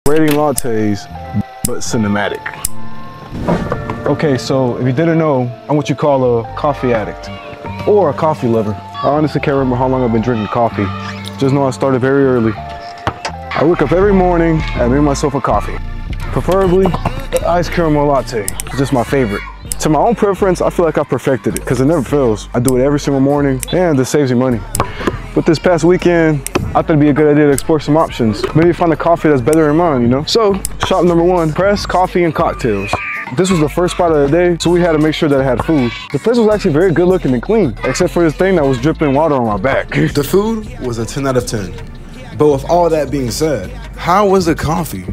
Rating lattes, but cinematic. Okay, so if you didn't know, I'm what you call a coffee addict or a coffee lover. I honestly can't remember how long I've been drinking coffee. Just know I started very early. I wake up every morning and make myself a coffee. Preferably an iced caramel latte. It's just my favorite. To my own preference, I feel like I perfected it because it never fails. I do it every single morning and it saves you money. But this past weekend, I thought it'd be a good idea to explore some options. Maybe find a coffee that's better than mine, you know? So, shop number one, press coffee and cocktails. This was the first spot of the day, so we had to make sure that it had food. The place was actually very good looking and clean, except for this thing that was dripping water on my back. The food was a 10 out of 10. But with all that being said, how was the coffee?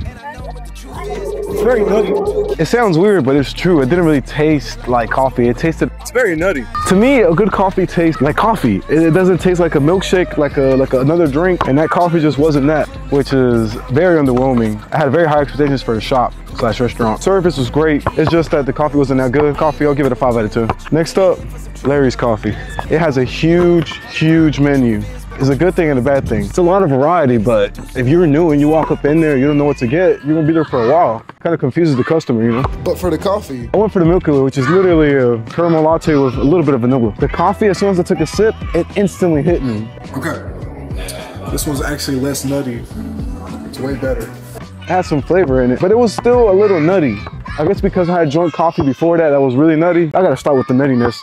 It's very nutty. It sounds weird, but it's true. It didn't really taste like coffee. It's very nutty. To me, a good coffee tastes like coffee. It doesn't taste like a milkshake, like another drink. And that coffee just wasn't that, which is very underwhelming. I had very high expectations for the shop/restaurant. Service was great. It's just that the coffee wasn't that good. Coffee, I'll give it a 5 out of 10. Next up, Larry's Coffee. It has a huge menu. It's a good thing and a bad thing. It's a lot of variety, but if you're new and you walk up in there, you don't know what to get, you're gonna be there for a while. Kind of confuses the customer, you know? But for the coffee, I went for the Milky Way, which is literally a caramel latte with a little bit of vanilla. The coffee, as soon as I took a sip, it instantly hit me. okay. This one's actually less nutty. It's way better. It had some flavor in it, but it was still a little nutty. I guess because I had drunk coffee before that was really nutty. I gotta start with the nuttiness.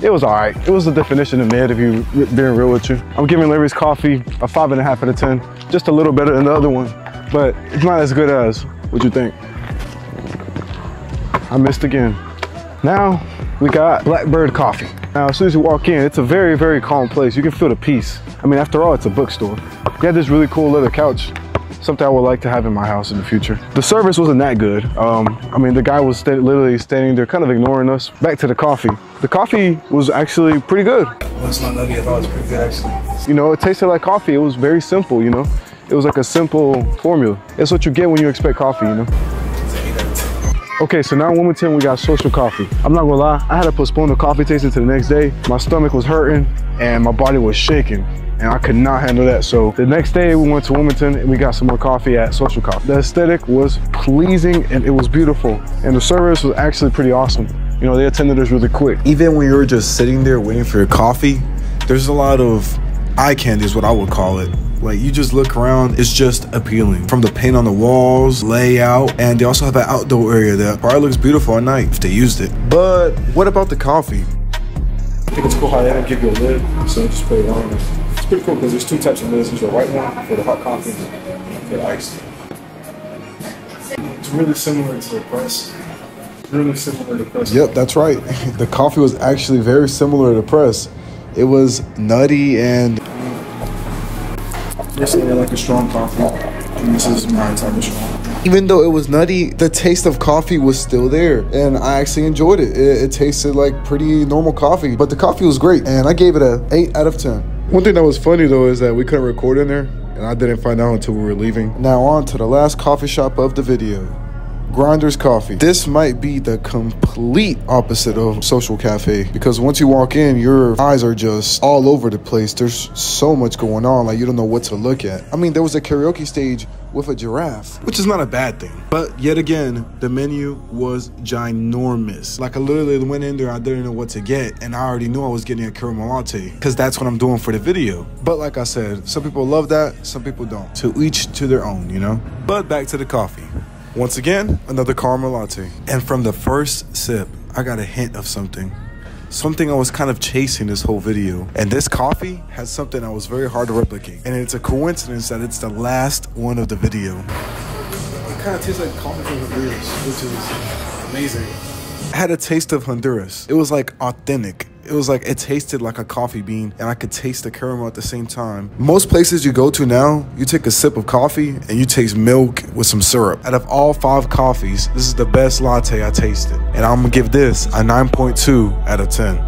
It was all right. It was the definition of mid, if you being real with you. I'm giving Larry's Coffee a 5.5 out of 10. Just a little better than the other one, but it's not as good as. What you think? I missed again. Now we got Blackbird Coffee. Now as soon as you walk in, it's a very calm place. You can feel the peace. I mean, after all, it's a bookstore. You got this really cool leather couch. Something I would like to have in my house in the future. The service wasn't that good. I mean, the guy was literally standing there kind of ignoring us. Back to the coffee. The coffee was actually pretty good. Well, it's not nutty at all, it's pretty good actually. You know, it tasted like coffee. It was very simple, you know? It was like a simple formula. It's what you get when you expect coffee, you know? Okay, so now in Wilmington, we got Social Coffee. I'm not gonna lie, I had to postpone the coffee tasting to the next day. My stomach was hurting and my body was shaking. And I could not handle that. So the next day we went to Wilmington and we got some more coffee at Social Coffee. The aesthetic was pleasing and it was beautiful. And the service was actually pretty awesome. You know, they attended us really quick. Even when you're just sitting there waiting for your coffee, there's a lot of eye candy is what I would call it. Like you just look around, it's just appealing. From the paint on the walls, layout, and they also have an outdoor area that probably looks beautiful at night if they used it. But what about the coffee? I think it's cool how they don't give you a lid, so just put it on. It's pretty cool because there's two types of lids. There's a white one for the hot coffee and for the iced. It's really similar to the press. Really similar to the press. Yep, that's right. The coffee was actually very similar to the press. It was nutty and... Personally, I like a strong coffee, and this is my type of strong. Even though it was nutty, the taste of coffee was still there, and I actually enjoyed it. It tasted like pretty normal coffee, but the coffee was great, and I gave it a 8 out of 10. One thing that was funny though is that we couldn't record in there, and I didn't find out until we were leaving. Now on to the last coffee shop of the video. Grinders Coffee. This might be the complete opposite of Social Cafe because once you walk in, your eyes are just all over the place. There's so much going on, like you don't know what to look at. I mean, there was a karaoke stage with a giraffe, which is not a bad thing. But yet again, the menu was ginormous. Like I literally went in there, I didn't know what to get, and I already knew I was getting a caramel latte because that's what I'm doing for the video. But like I said, some people love that, some people don't. To each to their own, you know? But back to the coffee. Once again, another caramel latte. And from the first sip, I got a hint of something. Something I was kind of chasing this whole video. And this coffee has something that was very hard to replicate. And it's a coincidence that it's the last one of the video. It kind of tastes like coffee from Honduras, which is amazing. I had a taste of Honduras. It was like authentic. It was like, it tasted like a coffee bean and I could taste the caramel at the same time. Most places you go to now, you take a sip of coffee and you taste milk with some syrup. Out of all 5 coffees, this is the best latte I tasted. And I'm gonna give this a 9.2 out of 10.